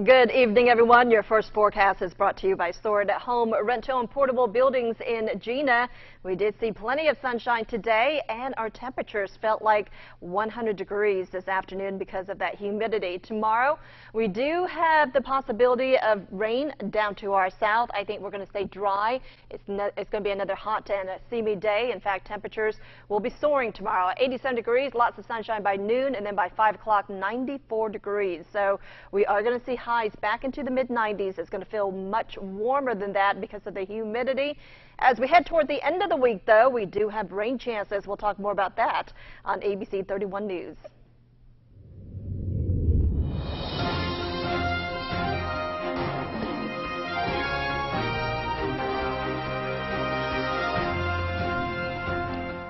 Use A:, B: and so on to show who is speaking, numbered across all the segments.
A: Good evening, everyone. Your first forecast is brought to you by Stored at Home Rental and Portable Buildings in Gina. We did see plenty of sunshine today, and our temperatures felt like 100 degrees this afternoon because of that humidity. Tomorrow, we do have the possibility of rain down to our south. I think we're going to stay dry. It's going to be another hot and steamy day. In fact, temperatures will be soaring tomorrow. 87 degrees, lots of sunshine by noon, and then by 5 o'clock, 94 degrees. So we are going to see highs back into the mid-90s. It's going to feel much warmer than that because of the humidity. As we head toward the end of the week, though, we do have rain chances. We'll talk more about that on ABC 31 News.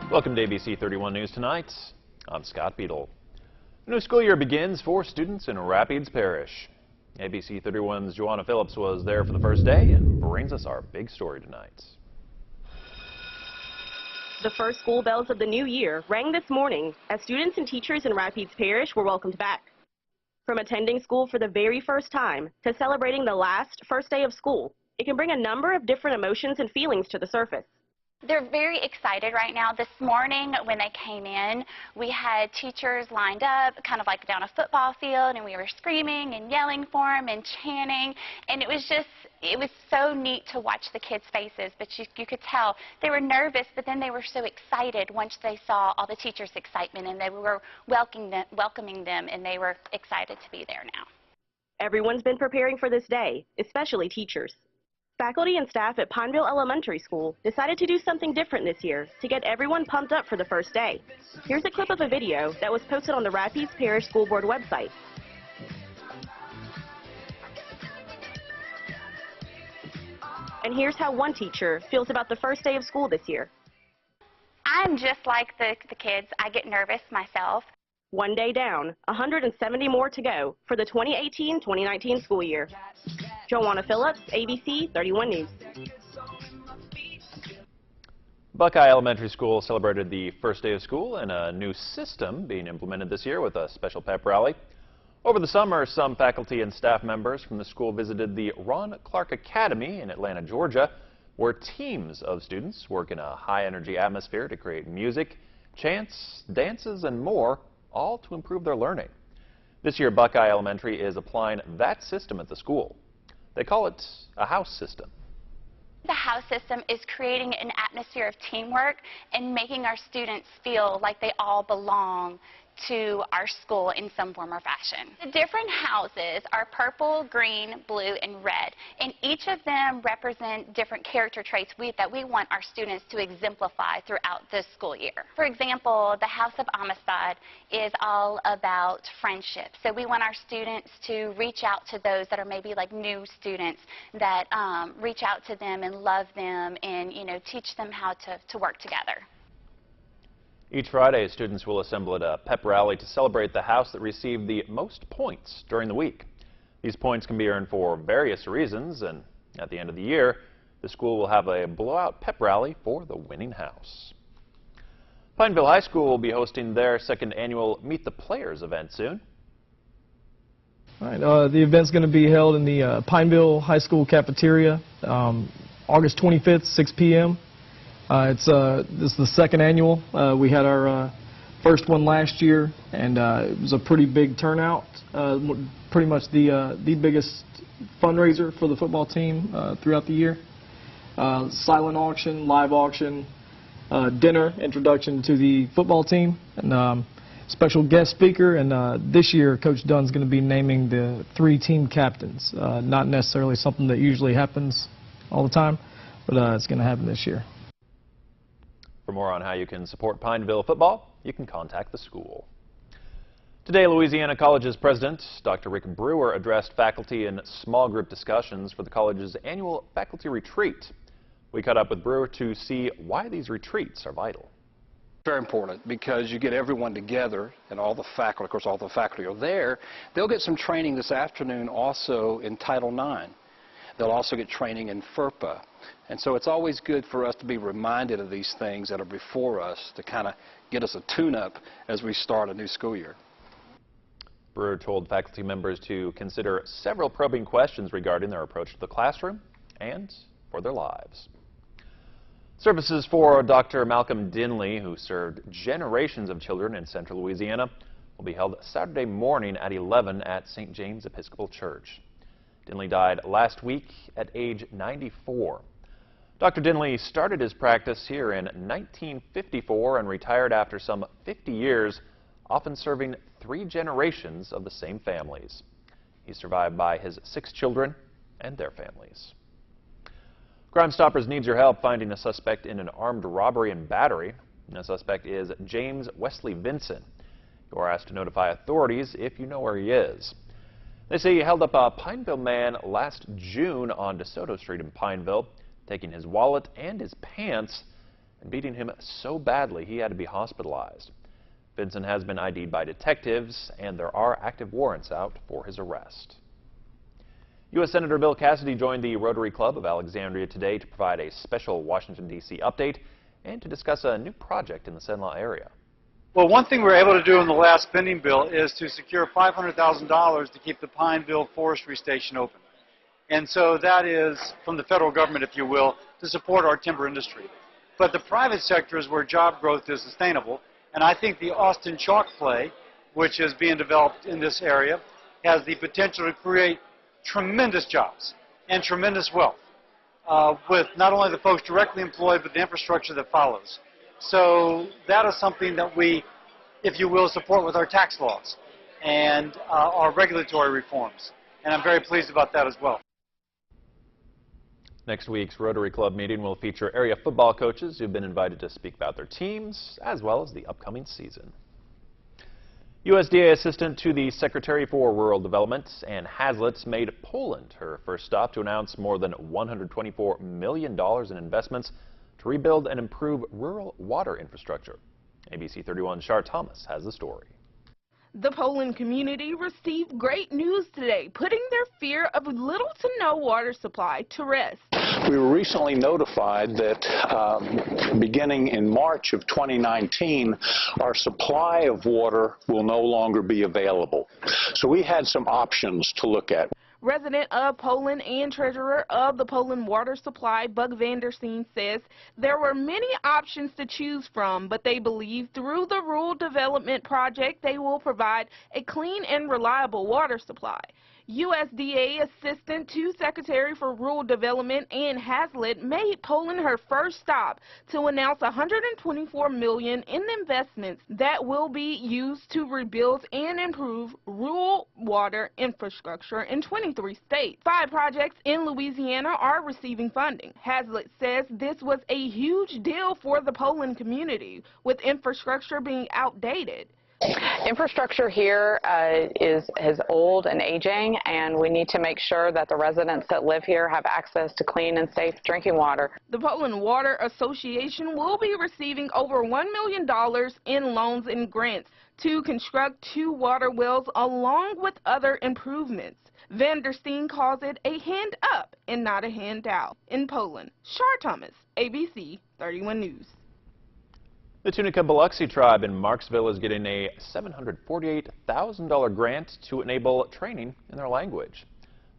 B: Welcome to ABC 31 News tonight. I'm Scott Beadle. The new school year begins for students in Rapides Parish. ABC 31's Joanna Phillips was there for the first day and brings us our big story tonight.
C: The first school bells of the new year rang this morning as students and teachers in Rapides Parish were welcomed back. From attending school for the very first time to celebrating the last first day of school, it can bring a number of different emotions and feelings to the surface.
D: They're very excited right now. This morning when they came in, we had teachers lined up kind of like down a football field, and we were screaming and yelling for them and chanting, and it was so neat to watch the kids' faces. But you could tell they were nervous, but then they were so excited once they saw all the teachers' excitement, and they were welcoming them, and they were excited to be there now.
C: Everyone's been preparing for this day, especially teachers. Faculty and staff at Pineville Elementary School decided to do something different this year to get everyone pumped up for the first day. Here's a clip of a video that was posted on the Rapides Parish School Board website. And here's how one teacher feels about the first day of school this year.
D: I'm just like the kids. I get nervous myself.
C: One day down, 170 more to go for the 2018-2019 school year. Joanna Phillips, ABC 31 News.
B: Buckeye Elementary School celebrated the first day of school and a new system being implemented this year with a special pep rally. Over the summer, some faculty and staff members from the school visited the Ron Clark Academy in Atlanta, Georgia, where teams of students work in a high-energy atmosphere to create music, chants, dances, and more, all to improve their learning. This year, Buckeye Elementary is applying that system at the school. They call it a house system.
D: The house system is creating an atmosphere of teamwork and making our students feel like they all belong to our school in some form or fashion. The different houses are purple, green, blue, and red, and each of them represent different character traits that we want our students to exemplify throughout the school year. For example, the House of Amistad is all about friendship, so we want our students to reach out to those that are maybe like new students, that reach out to them and love them and, you know, teach them how to work together.
B: Each Friday, students will assemble at a pep rally to celebrate the house that received the most points during the week. These points can be earned for various reasons, and at the end of the year, the school will have a blowout pep rally for the winning house. Pineville High School will be hosting their second annual Meet the Players event soon.
E: All right, the event's going to be held in the Pineville High School cafeteria, August 25th, 6 p.m. This is the second annual. We had our first one last year, and it was a pretty big turnout. Pretty much the biggest fundraiser for the football team throughout the year. Silent auction, live auction, dinner, introduction to the football team, and special guest speaker. And this year, Coach Dunn's going to be naming the 3 team captains. Not necessarily something that usually happens all the time, but it's going to happen this year.
B: For more on how you can support Pineville football, you can contact the school. Today, Louisiana College's president, Dr. Rick Brewer, addressed faculty in small group discussions for the college's annual faculty retreat. We caught up with Brewer to see why these retreats are vital.
F: Very important because you get everyone together and all the faculty, of course all the faculty are there. They'll get some training this afternoon also in Title IX. They'll also get training in FERPA. And so it's always good for us to be reminded of these things that are before us to kind of get us a tune-up as we start a new school year.
B: Brewer told faculty members to consider several probing questions regarding their approach to the classroom and for their lives. Services for Dr. Malcolm Dinley, who served generations of children in central Louisiana, will be held Saturday morning at 11 at St. James Episcopal Church. Dinley died last week at age 94. Dr. Dinley started his practice here in 1954 and retired after some 50 years, often serving 3 generations of the same families. He's survived by his 6 children and their families. Crime Stoppers needs your help finding a suspect in an armed robbery and battery. The suspect is James Wesley Vinson. You are asked to notify authorities if you know where he is. They say he held up a Pineville man last June on DeSoto Street in Pineville, taking his wallet and his pants and beating him so badly he had to be hospitalized. Vinson has been ID'd by detectives, and there are active warrants out for his arrest. U.S. Senator Bill Cassidy joined the Rotary Club of Alexandria today to provide a special Washington, D.C. update and to discuss a new project in the Cenla area.
G: Well, one thing we were able to do in the last spending bill is to secure $500,000 to keep the Pineville Forestry Station open. And so that is from the federal government, if you will, to support our timber industry. But the private sector is where job growth is sustainable. And I think the Austin Chalk play, which is being developed in this area, has the potential to create tremendous jobs and tremendous wealth with not only the folks directly employed, but the infrastructure that follows. So that is something that we, if you will, support with our tax laws and our regulatory reforms. And I'm very pleased about that as well.
B: Next week's Rotary Club meeting will feature area football coaches who've been invited to speak about their teams, as well as the upcoming season. USDA Assistant to the Secretary for Rural Development, Ann Hazlitt, made Poland her first stop to announce more than $124 million in investments to rebuild and improve rural water infrastructure. ABC31's Shar Thomas has the story.
H: The Poland community received great news today, putting their fear of little to no water supply to rest.
I: We were recently notified that beginning in March of 2019, our supply of water will no longer be available. So we had some options to look at.
H: Resident of Poland and treasurer of the Poland Water Supply, Bug Vandersteen, says there were many options to choose from, but they believe through the Rural Development Project they will provide a clean and reliable water supply. USDA Assistant to Secretary for Rural Development Ann Hazlitt made Poland her first stop to announce $124 million in investments that will be used to rebuild and improve rural water infrastructure in 23 states. 5 projects in Louisiana are receiving funding. Hazlitt says this was a huge deal for the Poland community, with infrastructure being outdated.
J: Infrastructure here is old and aging, and we need to make sure that the residents that live here have access to clean and safe drinking water.
H: The Poland Water Association will be receiving over $1 million in loans and grants to construct 2 water wells along with other improvements. Vandersteen calls it a hand up and not a handout. In Poland, Shar Thomas, ABC 31 News.
B: The Tunica Biloxi tribe in Marksville is getting a $748,000 grant to enable training in their language.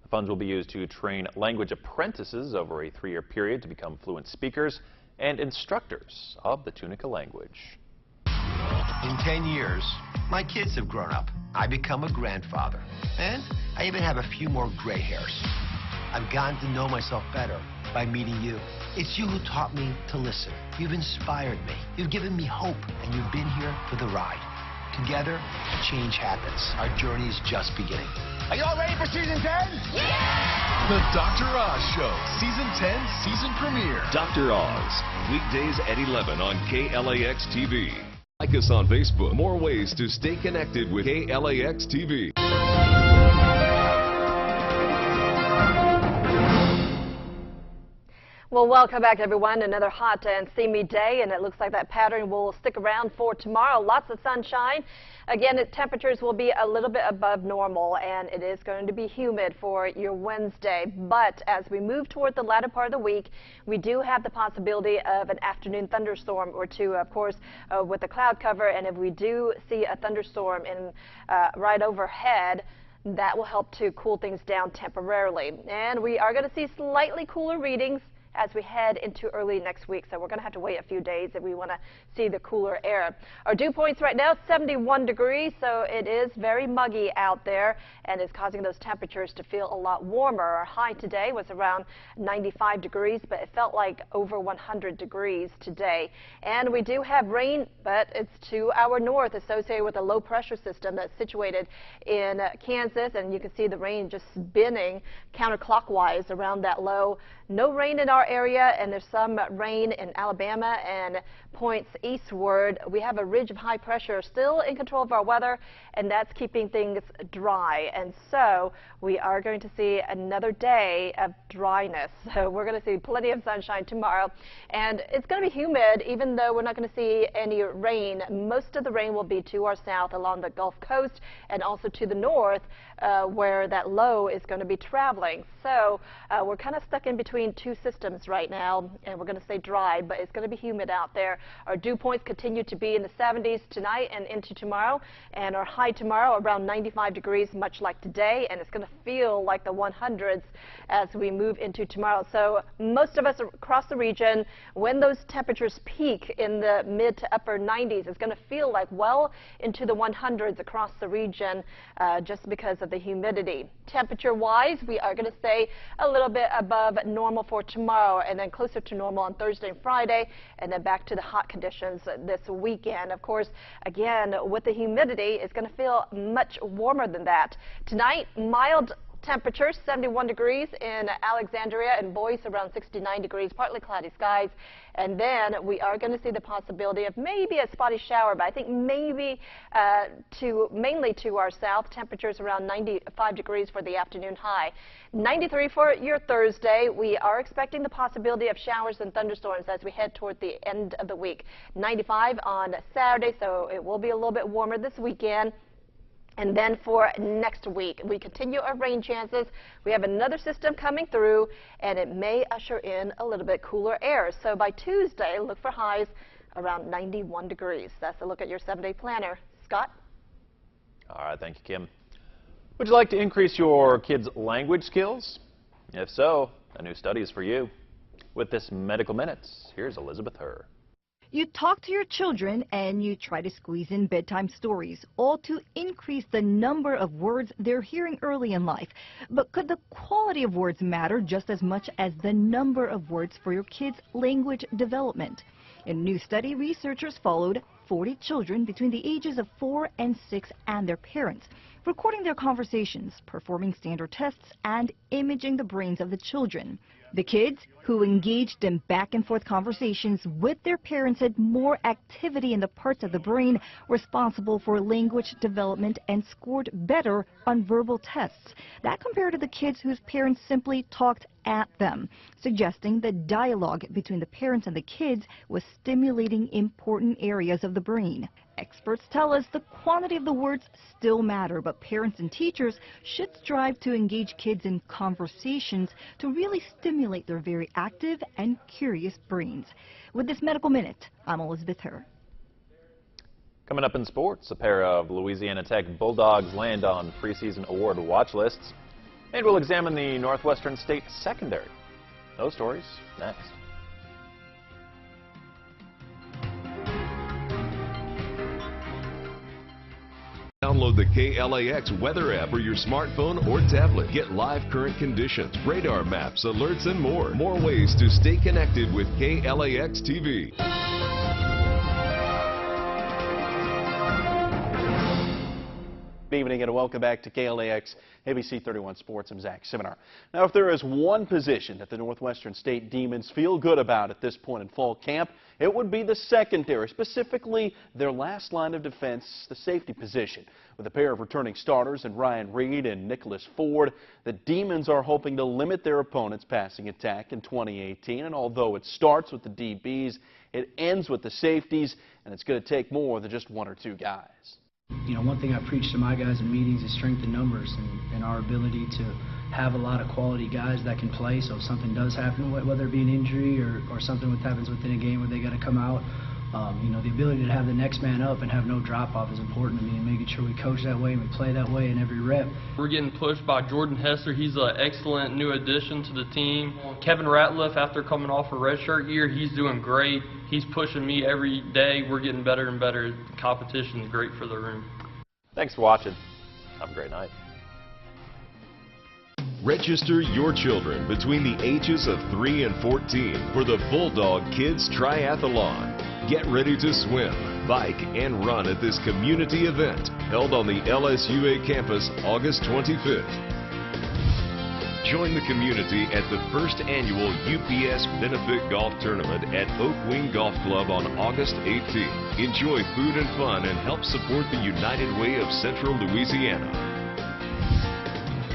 B: The funds will be used to train language apprentices over a 3-year period to become fluent speakers and instructors of the Tunica language.
K: In 10 years, my kids have grown up. I become a grandfather, and I even have a few more gray hairs. I've gotten to know myself better by meeting you. It's you who taught me to listen. You've inspired me. You've given me hope, and you've been here for the ride. Together, change happens. Our journey is just beginning. Are you all ready for season 10? Yeah!
L: The Dr. Oz Show, season 10, season premiere. Dr. Oz, weekdays at 11 on KLAX TV. Like us on Facebook. More ways to stay connected with KLAX TV.
A: Well, welcome back, everyone. Another hot and steamy day, and it looks like that pattern will stick around for tomorrow. Lots of sunshine. Again, the temperatures will be a little bit above normal, and it is going to be humid for your Wednesday. But as we move toward the latter part of the week, we do have the possibility of an afternoon thunderstorm or two, of course, with the cloud cover. And if we do see a thunderstorm right overhead, that will help to cool things down temporarily. And we are going to see slightly cooler readings as we head into early next week. So we're going to have to wait a few days if we want to see the cooler air. Our dew points right now, 71 degrees, so it is very muggy out there and is causing those temperatures to feel a lot warmer. Our high today was around 95 degrees, but it felt like over 100 degrees today. And we do have rain, but it's to our north, associated with a low pressure system that's situated in Kansas, and you can see the rain just spinning counterclockwise around that low. No rain in our area, and there's some rain in Alabama and points eastward. We have a ridge of high pressure still in control of our weather, and that's keeping things dry. And so we are going to see another day of dryness. So we're going to see plenty of sunshine tomorrow, and it's going to be humid even though we're not going to see any rain. Most of the rain will be to our south along the Gulf Coast and also to the north where that low is going to be traveling. So we're kind of stuck in between two systems right now, and we're going to stay dry, but it's going to be humid out there. Our dew points continue to be in the 70s tonight and into tomorrow, and our high tomorrow around 95 degrees, much like today, and it's going to feel like the 100s as we move into tomorrow. So most of us across the region, when those temperatures peak in the mid to upper 90s, it's going to feel like well into the 100s across the region just because of the humidity. Temperature-wise, we are going to stay a little bit above normal for tomorrow, and then closer to normal on Thursday and Friday, and then back to the hot conditions this weekend. Of course, again, with the humidity, it's going to feel much warmer than that. Tonight, mild temperatures, 71 degrees in Alexandria, and Boise around 69 degrees, partly cloudy skies. And then we are going to see the possibility of maybe a spotty shower, but I think maybe mainly to our south, temperatures around 95 degrees for the afternoon high. 93 for your Thursday. We are expecting the possibility of showers and thunderstorms as we head toward the end of the week. 95 on Saturday, so it will be a little bit warmer this weekend. And then for next week, we continue our rain chances. We have another system coming through, and it may usher in a little bit cooler air. So by Tuesday, look for highs around 91 degrees. That's a look at your 7-day planner. Scott?
B: All right, thank you, Kim. Would you like to increase your kids' language skills? If so, a new study is for you. With this Medical Minutes, here's Elizabeth Herr.
M: You talk to your children and you try to squeeze in bedtime stories, all to increase the number of words they're hearing early in life. But could the quality of words matter just as much as the number of words for your kids' language development? In a new study, researchers followed 40 children between the ages of 4 and 6 and their parents, recording their conversations, performing standard tests, and imaging the brains of the children. The kids who engaged in back-and-forth conversations with their parents had more activity in the parts of the brain responsible for language development and scored better on verbal tests. That compared to the kids whose parents simply talked at them, suggesting the dialogue between the parents and the kids was stimulating important areas of the brain. Experts tell us the quantity of the words still matter, but parents and teachers should strive to engage kids in conversations to really stimulate their very active and curious brains. With this Medical Minute, I'm Elizabeth Herr.
B: Coming up in sports, a pair of Louisiana Tech Bulldogs land on preseason award watch lists, and we'll examine the Northwestern State secondary. Those stories next.
L: Download the KLAX weather app for your smartphone or tablet. Get live current conditions, radar maps, alerts, and more. More ways to stay connected with KLAX TV.
N: Good evening and welcome back to KLAX ABC31 Sports. I'm Zach Seminar. Now, if there is one position that the Northwestern State Demons feel good about at this point in fall camp, it would be the secondary, specifically their last line of defense, the safety position. With a pair of returning starters in Ryan Reed and Nicholas Ford, the Demons are hoping to limit their opponent's passing attack in 2018. And although it starts with the DBs, it ends with the safeties, and it's going to take more than just one or two guys.
O: You know, one thing I preach to my guys in meetings is strength in numbers and our ability to have a lot of quality guys that can play. So if something does happen, whether it be an injury or something that happens within a game where they got to come out, you know, the ability to have the next man up and have no drop-off is important to me, and making sure we coach that way and we play that way in every rep.
P: We're getting pushed by Jordan Hester. He's an excellent new addition to the team. Kevin Ratliff, after coming off a redshirt year, he's doing great. He's pushing me every day. We're getting better and better. The competition is great for the room.
B: Thanks for watching. Have a great night.
L: Register your children between the ages of 3 and 14 for the Bulldog Kids Triathlon. Get ready to swim, bike, and run at this community event held on the LSUA campus August 25th. Join the community at the first annual UPS Benefit Golf Tournament at Oak Wing Golf Club on August 18th. Enjoy food and fun and help support the United Way of Central Louisiana.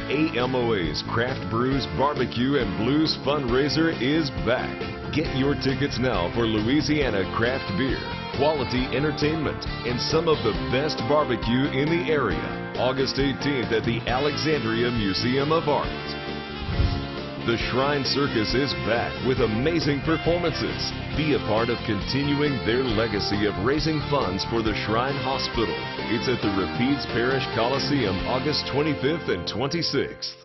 L: AMOA's Craft Brews Barbecue and Blues fundraiser is back. Get your tickets now for Louisiana craft beer, quality entertainment, and some of the best barbecue in the area. August 18th at the Alexandria Museum of Art. The Shrine Circus is back with amazing performances. Be a part of continuing their legacy of raising funds for the Shrine Hospital. It's at the Rapides Parish Coliseum August 25th and 26th.